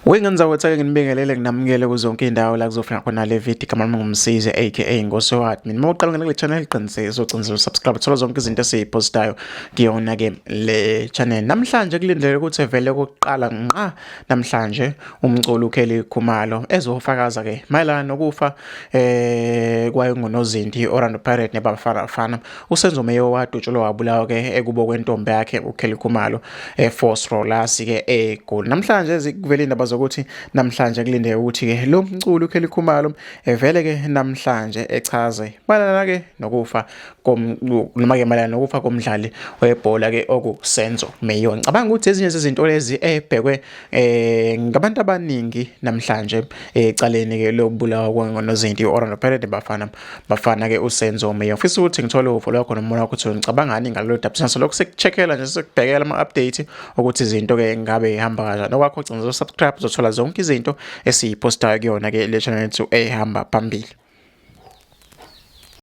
Wengenza-ke nginibingelele nginamukele kuzonke indawo la kuzofika khona le video igama lami ngumsize aka Ngosowat. Mina mawuqala ngene kule channel qiniseka ucinzela subscribe thola zonke izinto esizipostayo kuyona ke le channel. Namhlanje kulindele ukuthi vele kokuqala nqa namhlanje umculi uKelly Khumalo ezofakaza ke mayelana nokufa kwayo ngonozinti Orlando Pirates neBafana Bafana. USenzo Meyo wadutshulwa wabulawa ke ekubo kwentombi yakhe uKelly Khumalo Force Rollers ke eGoli. Namhlanje zikuvela indaba ukuthi namhlanje kulindele ukuthi ke lo mculi uKelly Khumalo evele ke namhlanje echaze balana ke nokufa noma ke malana nokufa komdlali webhola ke okuSenzo Meyo. Ngicabanga ukuthi ezinye zezinto lezi ebhekwe ngabantu abaningi namhlanje ecaleni ke lokubulawa ngonozinti Orlando Pirates Bafana ke uSenzo Meyo. Mfisa ukuthi ngithole uvo lwakho nomoya wakho ukuthi ngicabangani ngalolu daba. Sinase lokho sekucheckela nje sekubhekela ama-update ukuthi izinto ke ngabe ihamba kanjani. Okwakho ugcina subscribe uzothola zonke izinto esiyipostayo kuyona ke le channel yethu ehamba phambili.